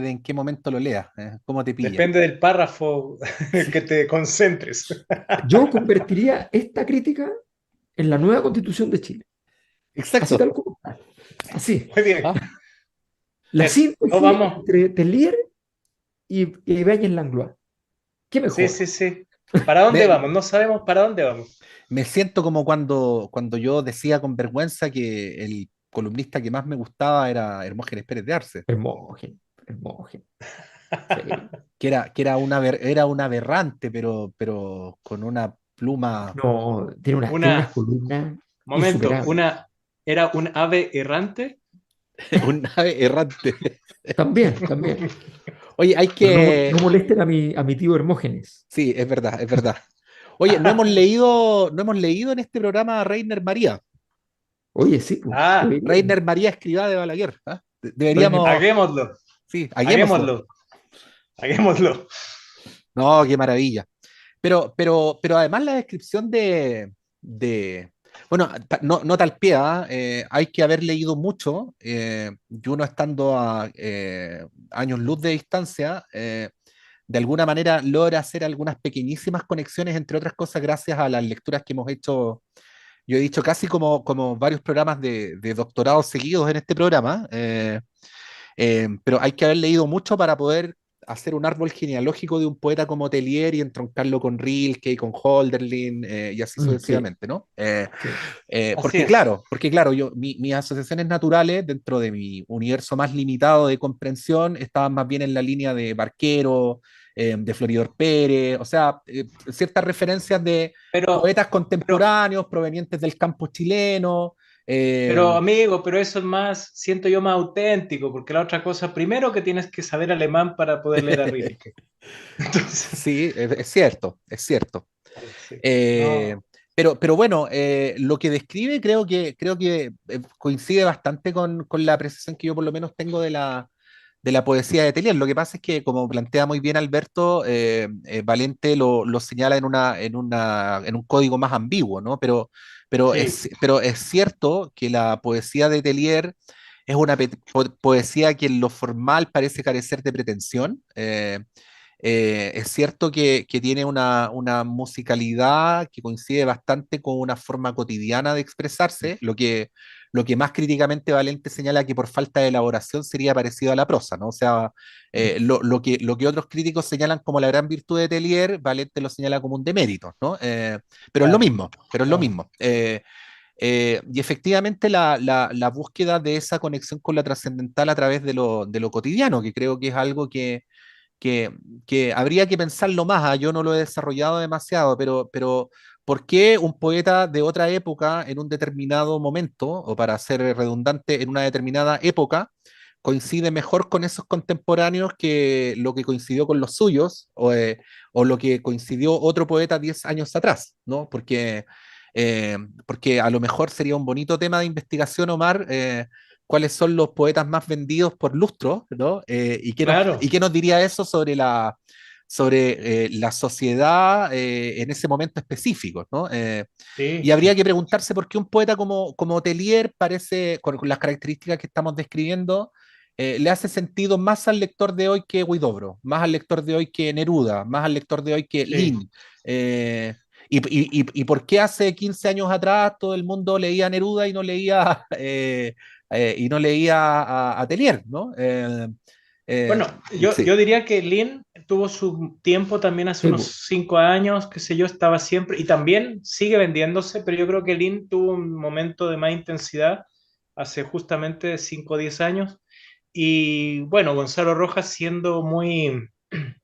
de en qué momento lo leas, cómo te pilla. Depende del párrafo Sí, que te concentres. Yo convertiría esta crítica en la nueva Constitución de Chile. Así exacto. tal como está. Así. Muy bien. Ah, La Eso. No síntesis vamos. entre Tellier y Ibáñez Langlois. ¿Qué Sí, mejor? sí, sí. ¿Para dónde me, vamos? No sabemos para dónde vamos. me siento como cuando yo decía con vergüenza que el columnista que más me gustaba era Hermógenes Pérez de Arce, Hermógenes, Hermógenes. Sí. era un aberrante, pero con una pluma, No, tiene unas Una, columnas momento, insuperables. era un ave errante. un ave errante. También, también. Oye, Pero no molesten a mi tío Hermógenes. sí, es verdad, es verdad. Oye, no hemos leído en este programa a Reiner María. Oye, sí, pues, Ah, Reiner María Escrivá de Balaguer. ¿Ah? Reiner, Deberíamos, hagámoslo, sí, hagámoslo. hagámoslo, hagámoslo. No, qué maravilla. Pero además la descripción bueno, no tal pie, ¿ah? Hay que haber leído mucho, y uno estando a años luz de distancia, de alguna manera logra hacer algunas pequeñísimas conexiones, entre otras cosas, gracias a las lecturas que hemos hecho. Yo he dicho casi como varios programas de doctorado seguidos en este programa, pero hay que haber leído mucho para poder hacer un árbol genealógico de un poeta como Tellier y entroncarlo con Rilke, con Hölderlin, y así Sí, sucesivamente, ¿no? sí. Así es. Porque claro, mis asociaciones naturales, dentro de mi universo más limitado de comprensión, estaban más bien en la línea de Barquero, de Floridor Pérez, o sea, ciertas referencias de Pero, poetas pero, contemporáneos provenientes del campo chileno. pero eh, amigo, pero eso es más, siento yo más auténtico, porque la otra cosa, primero que tienes que saber alemán para poder leer a Rilke. Entonces, sí, es cierto, es cierto. sí. Eh, No, pero bueno, lo que describe creo que coincide bastante con la apreciación que yo por lo menos tengo de la poesía de Telier. Lo que pasa es que, como plantea muy bien Alberto, Valente lo señala en un código más ambiguo, ¿no? sí, Pero es cierto que la poesía de Telier es una poesía que en lo formal parece carecer de pretensión. Es cierto que tiene una musicalidad que coincide bastante con una forma cotidiana de expresarse, lo que más críticamente Valente señala que por falta de elaboración sería parecido a la prosa, ¿no? O sea, lo que otros críticos señalan como la gran virtud de Tellier, Valente lo señala como un demérito, ¿no? Pero es lo claro, mismo, pero es lo claro. mismo. Y efectivamente la búsqueda de esa conexión con la trascendental a través de lo cotidiano, que creo que es algo que, que habría que pensarlo más. Yo no lo he desarrollado demasiado, pero ¿por qué un poeta de otra época en un determinado momento, o para ser redundante, en una determinada época, coincide mejor con esos contemporáneos que lo que coincidió con los suyos, o lo que coincidió otro poeta 10 años atrás, ¿no? Porque a lo mejor sería un bonito tema de investigación, Omar, cuáles son los poetas más vendidos por lustro, ¿no? ¿Y Claro, qué nos diría eso sobre la sociedad en ese momento específico, ¿no? sí, Y habría sí, que preguntarse por qué un poeta como Tellier parece, con las características que estamos describiendo, le hace sentido más al lector de hoy que Huidobro, más al lector de hoy que Neruda, más al lector de hoy que sí. Lin. ¿Y por qué hace 15 años atrás todo el mundo leía a Neruda y no leía a Tellier, ¿no? Eh, Bueno, yo, sí. yo diría que Lin tuvo su tiempo también hace Sí, unos po. 5 años, qué sé yo, estaba siempre, y también sigue vendiéndose, pero yo creo que Lin tuvo un momento de más intensidad hace justamente 5 o 10 años. Y bueno, Gonzalo Rojas siendo muy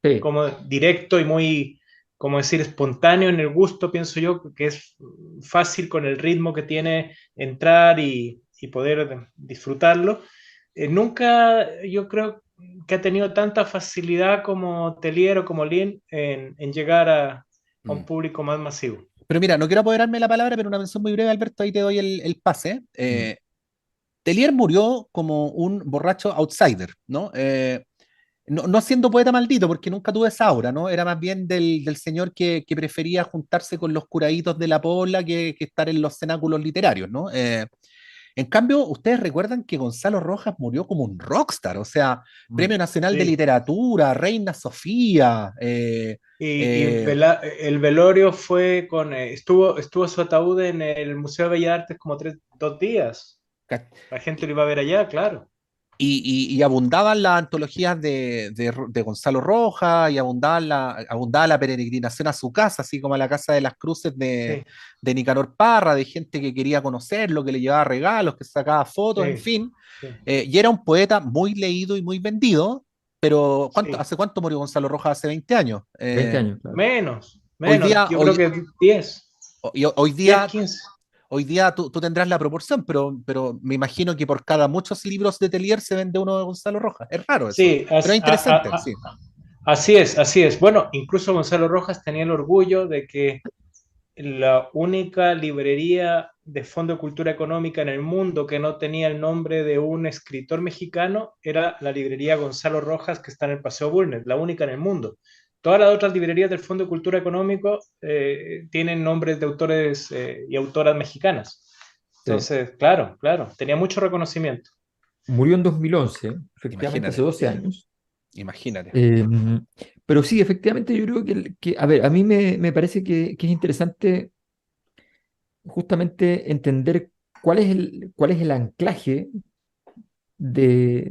Sí. como directo y muy, como decir, espontáneo en el gusto, pienso yo, que es fácil con el ritmo que tiene entrar y poder disfrutarlo. Nunca yo creo que ha tenido tanta facilidad como Telier o como Lin en llegar a un Mm. público más masivo. Pero mira, no quiero apoderarme de la palabra, pero una mención muy breve, Alberto, ahí te doy el pase. Mm. Tellier murió como un borracho outsider, ¿no? No siendo poeta maldito, porque nunca tuve esa aura, ¿no? Era más bien del señor que prefería juntarse con los curaditos de la pobla que estar en los cenáculos literarios, ¿no? En cambio, ustedes recuerdan que Gonzalo Rojas murió como un rockstar, o sea, Mm. Premio Nacional de Sí. Literatura, Reina Sofía. El velorio fue con, estuvo su ataúd en el Museo de Bellas Artes como 2 días. ca- La gente lo iba a ver allá, claro. y abundaban las antologías de Gonzalo Rojas, y abundaba la peregrinación a su casa, así como a la Casa de las Cruces de, Sí, de Nicanor Parra, de gente que quería conocerlo, que le llevaba regalos, que sacaba fotos, en sí, fin. sí, Y era un poeta muy leído y muy vendido, pero sí. ¿hace cuánto murió Gonzalo Rojas? Hace 20 años. 20 años, claro. Menos, Hoy menos. día, Yo creo hoy, que 10, hoy, hoy 10, día 15. Hoy día tú tendrás la proporción, pero me imagino que por cada muchos libros de Telier se vende uno de Gonzalo Rojas. Es raro eso, Sí, pero es interesante, sí. así es, así es. Bueno, incluso Gonzalo Rojas tenía el orgullo de que la única librería de Fondo de Cultura Económica en el mundo que no tenía el nombre de un escritor mexicano era la librería Gonzalo Rojas, que está en el Paseo Bulnes, la única en el mundo. Todas las otras librerías del Fondo de Cultura Económico tienen nombres de autores y autoras mexicanas. Sí. Entonces, claro, claro, tenía mucho reconocimiento. Murió en 2011, efectivamente hace Imagínate, 12 años. imagínate. Eh, pero sí, efectivamente yo creo a ver, a mí me parece que es interesante justamente entender cuál es el anclaje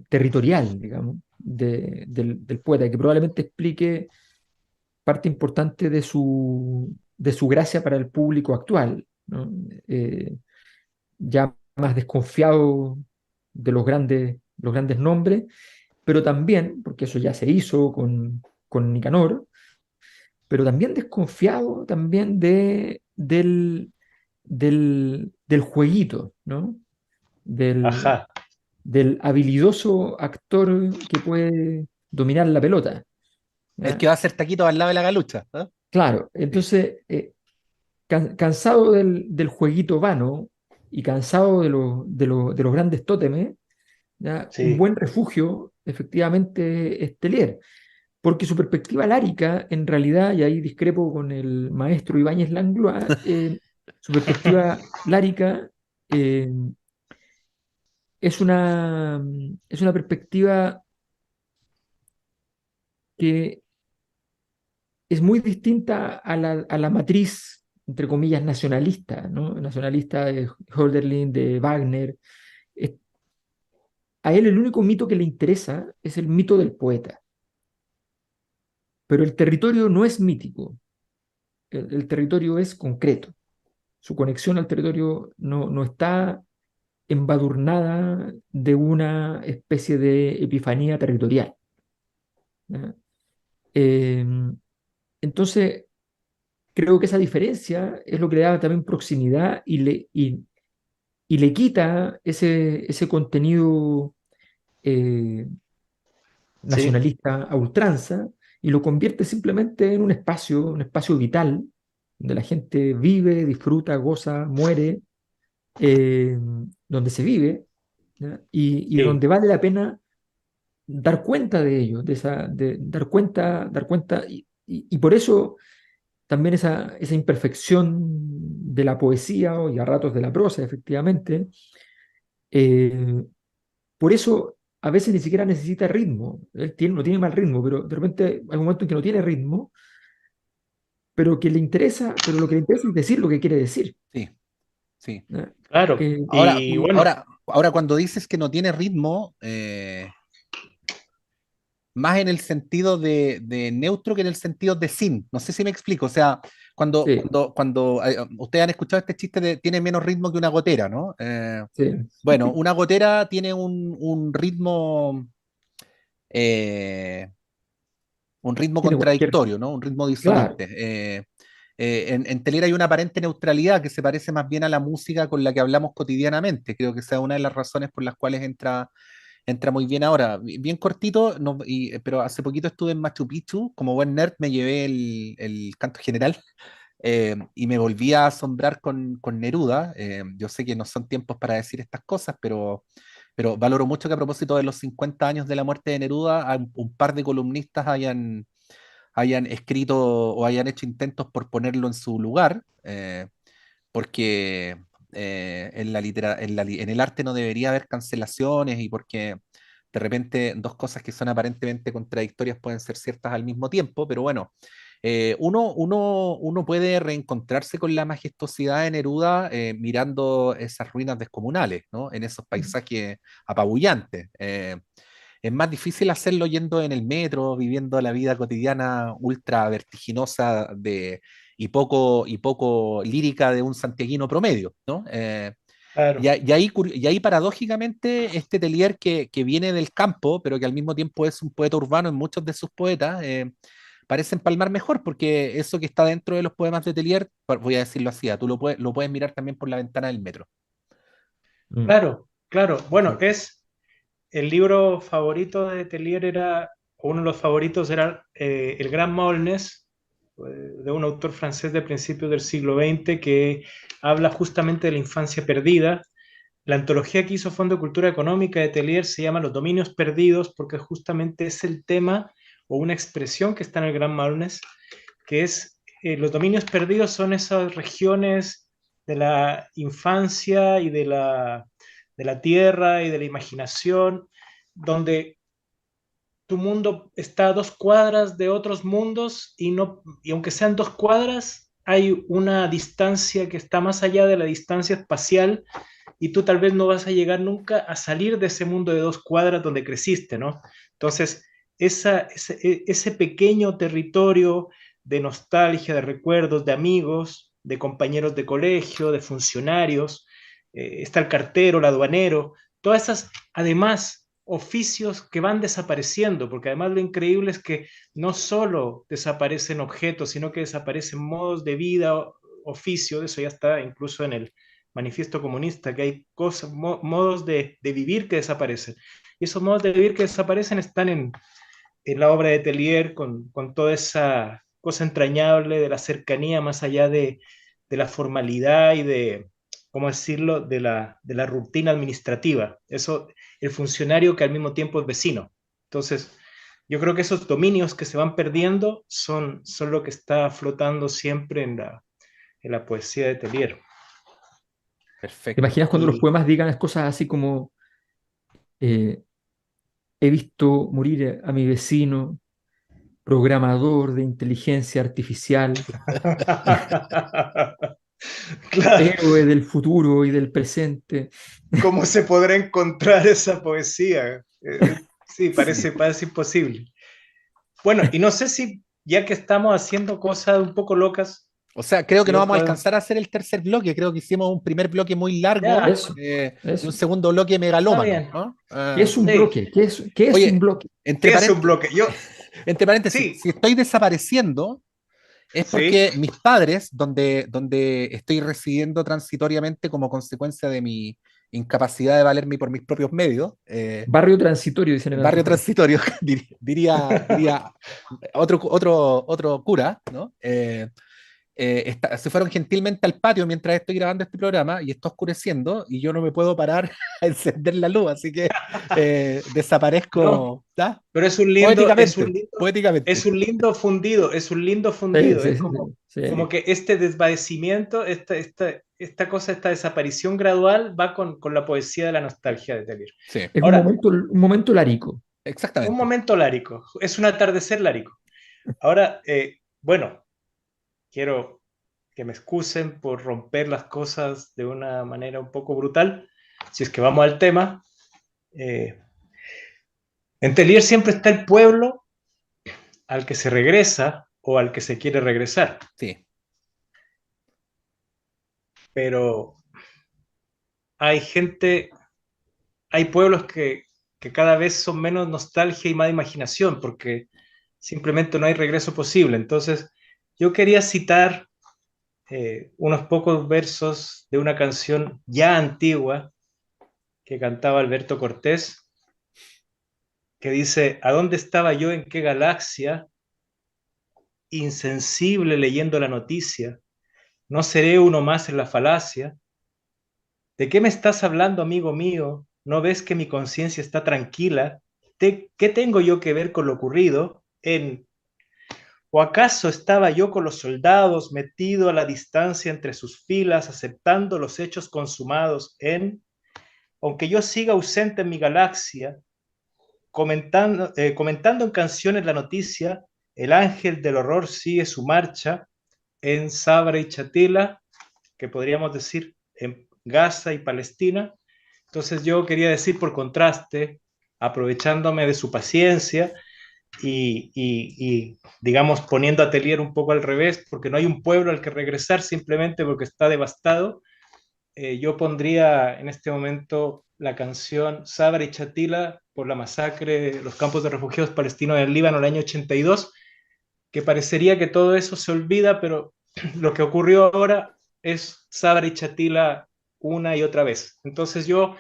territorial, digamos, del poeta, que probablemente explique parte importante de su gracia para el público actual, ¿no? Ya más desconfiado de los grandes nombres, pero también, porque eso ya se hizo con Nicanor, pero también desconfiado también del jueguito, ¿no? Del, Ajá, del habilidoso actor que puede dominar la pelota. El ¿Ya? que va a hacer taquitos al lado de la galucha, ¿no? Claro, Sí, entonces, cansado del jueguito vano y cansado de los grandes tótemes, ¿ya? Un sí. buen refugio efectivamente es Telier, porque su perspectiva lárica, en realidad, y ahí discrepo con el maestro Ibáñez Langlois, su perspectiva lárica eh, es una perspectiva que es muy distinta a la matriz, entre comillas, nacionalista, ¿no? Nacionalista de Hölderlin, de Wagner. Es- A él el único mito que le interesa es el mito del poeta, pero el territorio no es mítico, el territorio es concreto. Su conexión al territorio no está embadurnada de una especie de epifanía territorial, ¿ya? Eh, entonces, creo que esa diferencia es lo que le da también proximidad y le quita ese contenido eh, Sí, nacionalista a ultranza y lo convierte simplemente en un espacio vital, donde la gente vive, disfruta, goza, muere, eh, donde se vive, ¿ya? Y sí, donde vale la pena dar cuenta de ello, dar cuenta, y por eso también esa imperfección de la poesía y a ratos de la prosa, efectivamente, eh, por eso a veces ni siquiera necesita ritmo. No tiene mal ritmo, pero de repente hay momentos en que no tiene ritmo, pero que le interesa, pero lo que le interesa es decir lo que quiere decir, sí, sí. ¿no? claro. Eh, Ahora, Y y, bueno, ahora cuando dices que no tiene ritmo, más en el sentido de neutro que en el sentido de sin. No sé si me explico. O sea, sí, cuando ustedes han escuchado este chiste de tiene menos ritmo que una gotera, ¿no? sí, Bueno, una gotera tiene eh, un ritmo tiene cualquier, contradictorio, ¿no? Un ritmo claro, disonante. En Teler hay una aparente neutralidad que se parece más bien a la música con la que hablamos cotidianamente. Creo que sea una de las razones por las cuales entra muy bien ahora. Bien cortito, no, pero hace poquito estuve en Machu Picchu, como buen nerd me llevé el canto general y me volví a asombrar con Neruda. Yo sé que no son tiempos para decir estas cosas, pero valoro mucho que a propósito de los 50 años de la muerte de Neruda, un par de columnistas hayan escrito o hayan hecho intentos por ponerlo en su lugar, porque en el arte no debería haber cancelaciones y porque de repente dos cosas que son aparentemente contradictorias pueden ser ciertas al mismo tiempo, pero bueno, uno puede reencontrarse con la majestuosidad de Neruda mirando esas ruinas descomunales, ¿no? En esos paisajes apabullantes. Es más difícil hacerlo yendo en el metro, viviendo la vida cotidiana ultra vertiginosa y poco lírica de un santiaguino promedio, ¿no? claro. Y ahí paradójicamente este Telier que viene del campo, pero que al mismo tiempo es un poeta urbano en muchos de sus poetas, parece empalmar mejor, porque eso que está dentro de los poemas de Telier, voy a decirlo así, tú lo puedes mirar también por la ventana del metro. mm, Claro, claro. Bueno, sí, es el libro favorito de Tellier era, o uno de los favoritos era El Gran Maulnes, de un autor francés de principios del siglo XX que habla justamente de la infancia perdida. La antología que hizo Fondo de Cultura Económica de Tellier se llama Los Dominios Perdidos porque justamente es el tema o una expresión que está en el Gran Maulnes, que es los dominios perdidos son esas regiones de la infancia y de la tierra y de la imaginación, donde tu mundo está a 2 cuadras de otros mundos y aunque sean 2 cuadras, hay una distancia que está más allá de la distancia espacial y tú tal vez no vas a llegar nunca a salir de ese mundo de 2 cuadras donde creciste, ¿no? Entonces, ese pequeño territorio de nostalgia, de recuerdos, de amigos, de compañeros de colegio, de funcionarios, está el cartero, el aduanero, todas esas, además, oficios que van desapareciendo, porque además lo increíble es que no solo desaparecen objetos, sino que desaparecen modos de vida, oficio, eso ya está incluso en el manifiesto comunista, que hay cosas, modos de vivir que desaparecen. Y esos modos de vivir que desaparecen están en la obra de Tellier, con toda esa cosa entrañable de la cercanía más allá de la formalidad y de, ¿cómo decirlo?, de la rutina administrativa. Eso, el funcionario que al mismo tiempo es vecino. Entonces, yo creo que esos dominios que se van perdiendo son lo que está flotando siempre en la poesía de Tellier. ¿Te Perfecto. imaginas cuando los poemas digan las cosas así como eh, he visto morir a mi vecino, programador de inteligencia artificial, Claro, héroe del futuro y del presente? ¿cómo se podrá encontrar esa poesía? Sí, parece imposible. Bueno, y no sé si, ya que estamos haciendo cosas un poco locas, O sea, creo que no yo vamos a puedo... alcanzar a hacer el tercer bloque. Creo que hicimos un primer bloque muy largo Ya, Eso, y un eso. segundo bloque está megalómano, bien. ¿no? ¿Qué es un Sí. bloque? ¿Qué es un Oye, bloque? entre ¿Qué es un paréntesis, bloque? entre paréntesis, Sí, si estoy desapareciendo, es sí, porque mis padres, donde estoy residiendo transitoriamente como consecuencia de mi incapacidad de valerme por mis propios medios, Barrio transitorio, dicen en barrio Argentina. transitorio, diría otro cura, ¿no? Se fueron gentilmente al patio mientras estoy grabando este programa y está oscureciendo y yo no me puedo parar a encender la luz, así que no, desaparezco, ¿tá? pero es un lindo, es un Poéticamente, lindo, es poéticamente. un lindo fundido, es un lindo Sí, fundido, sí, es sí, sí, como sí. que este desvanecimiento, esta desaparición gradual va con la poesía de la nostalgia de Tellier. Sí, Es Ahora, un momento lárico. un exactamente. momento lárico, es un atardecer lárico. Ahora, bueno, quiero que me excusen por romper las cosas de una manera un poco brutal. Si es que vamos al tema, eh, en Tellier siempre está el pueblo al que se regresa o al que se quiere regresar, Sí. pero hay gente, hay pueblos que cada vez son menos nostalgia y más imaginación, porque simplemente no hay regreso posible. Entonces, yo quería citar unos pocos versos de una canción ya antigua que cantaba Alberto Cortés, que dice: ¿A dónde estaba yo, en qué galaxia? Insensible leyendo la noticia, no seré uno más en la falacia. ¿De qué me estás hablando, amigo mío? ¿No ves que mi conciencia está tranquila? ¿Qué tengo yo que ver con lo ocurrido? ¿O acaso estaba yo con los soldados metido a la distancia entre sus filas, aceptando los hechos consumados aunque yo siga ausente en mi galaxia, comentando en canciones la noticia, el ángel del horror sigue su marcha en Sabra y Chatila, que podríamos decir en Gaza y Palestina? Entonces yo quería decir, por contraste, aprovechándome de su paciencia y, digamos, poniendo a Tellier un poco al revés, porque no hay un pueblo al que regresar simplemente porque está devastado, yo pondría en este momento la canción Sabra y Chatila por la masacre de los campos de refugiados palestinos en el Líbano en el año 82, que parecería que todo eso se olvida, pero lo que ocurrió ahora es Sabra y Chatila una y otra vez. Entonces yo,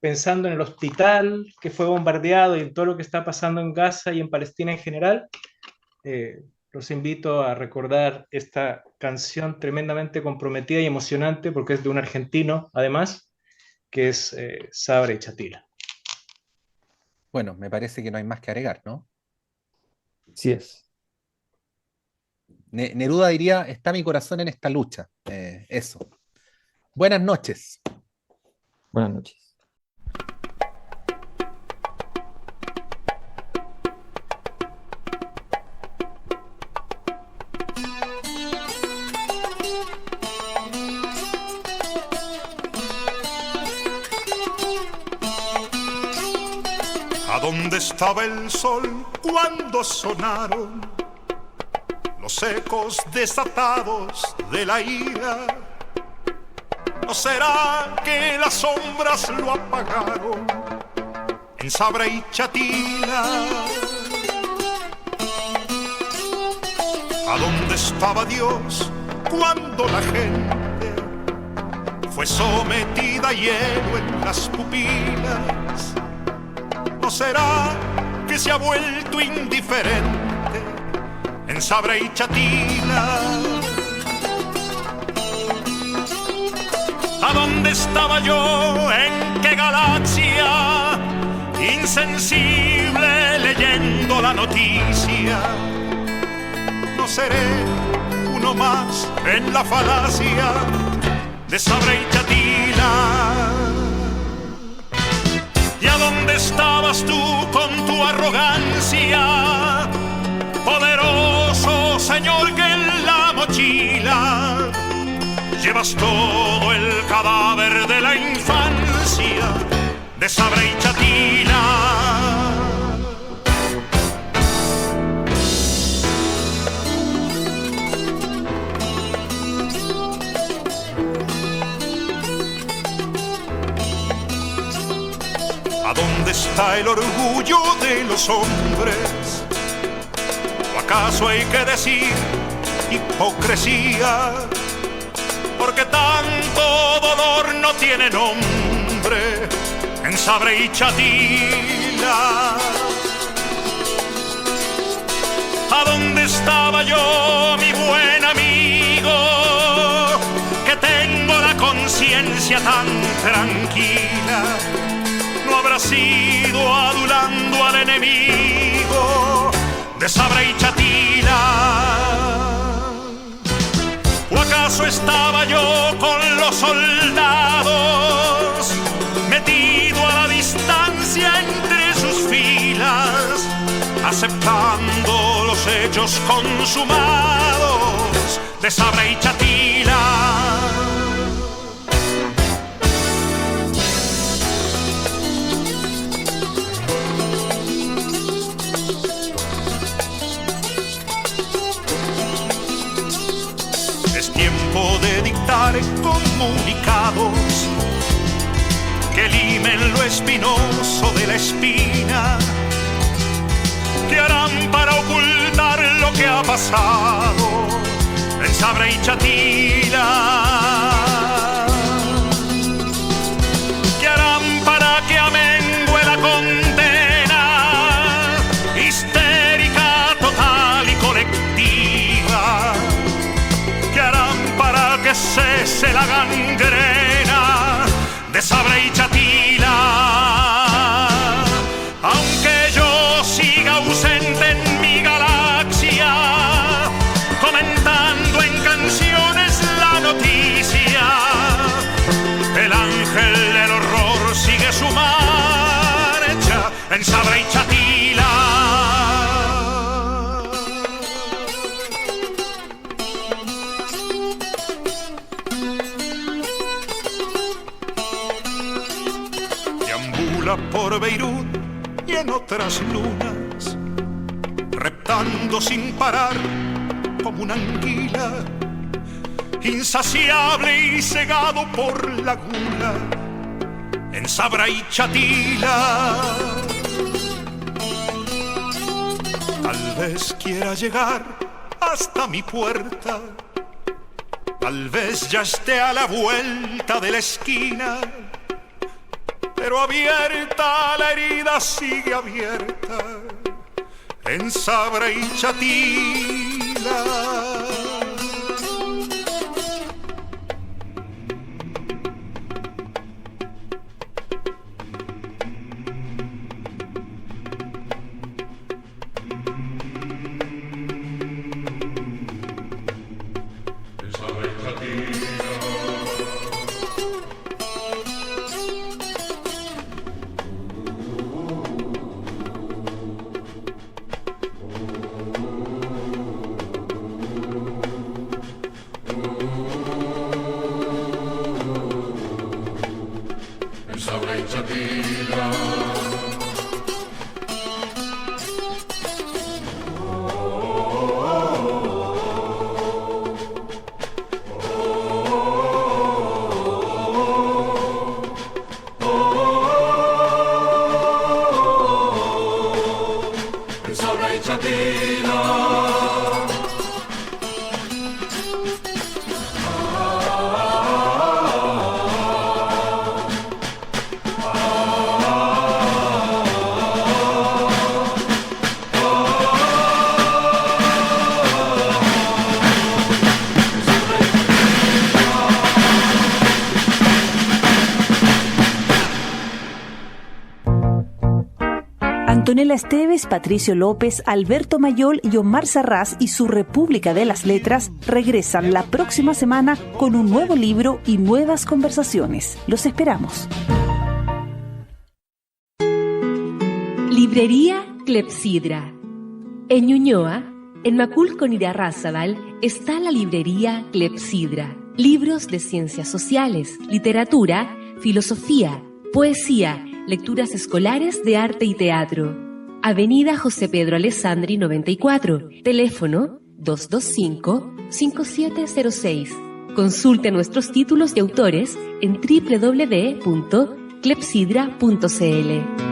pensando en el hospital que fue bombardeado y en todo lo que está pasando en Gaza y en Palestina en general, los invito a recordar esta canción tremendamente comprometida y emocionante, porque es de un argentino, además, que es Sabra y Chatila. Bueno, me parece que no hay más que agregar, ¿no? Sí es. Neruda diría, está mi corazón en esta lucha. Eso. Buenas noches. Buenas noches. estaba el sol cuando sonaron los ecos desatados de la ira? ¿No será que las sombras lo apagaron en Sabra y Chatila? ¿A dónde estaba Dios cuando la gente fue sometida a hielo en las pupilas? ¿No será que se ha vuelto indiferente en Sabra y Chatila? ¿A dónde estaba yo? ¿En qué galaxia? Insensible leyendo la noticia. No seré uno más en la falacia de Sabra y Chatila. ¿Y a dónde estabas tú con tu arrogancia? Poderoso señor que en la mochila llevas todo el cadáver de la infancia de Sabra y Chatila. ¿A dónde está el orgullo de los hombres? ¿O acaso hay que decir hipocresía? Porque tanto dolor no tiene nombre en Sabra y Chatila. ¿A dónde estaba yo, mi buen amigo? Que tengo la conciencia tan tranquila. ¿No habrá sido adulando al enemigo de Sabra y Chatila? ¿O acaso estaba yo con los soldados, metido a la distancia entre sus filas, aceptando los hechos consumados de Sabra y Chatila? De dictar comunicados que limen lo espinoso de la espina, que harán para ocultar lo que ha pasado en Sabra y Chatila, que harán para que amengue la condena histérica, total y colectiva, que harán para que cese la gangrena de Sabra y Chatila. Aunque yo siga ausente en mi galaxia, comentando en canciones la noticia, el ángel del horror sigue su marcha en Sabra y Chatila. Por Beirut y en otras lunas, reptando sin parar como una anguila, insaciable y cegado por la gula en Sabra y Chatila. Tal vez quiera llegar hasta mi puerta, tal vez ya esté a la vuelta de la esquina, pero abierta la herida sigue abierta en Sabra y Chatila. Antonella Esteves, Patricio López, Alberto Mayol y Omar Sarraz y su República de las Letras regresan la próxima semana con un nuevo libro y nuevas conversaciones. Los esperamos. Librería Clepsidra. En Ñuñoa, en Macul con Irarrázaval, está la librería Clepsidra. Libros de ciencias sociales, literatura, filosofía, poesía, lecturas escolares de arte y teatro. Avenida José Pedro Alessandri 94, teléfono 225-5706. Consulte nuestros títulos y autores en www.clepsidra.cl.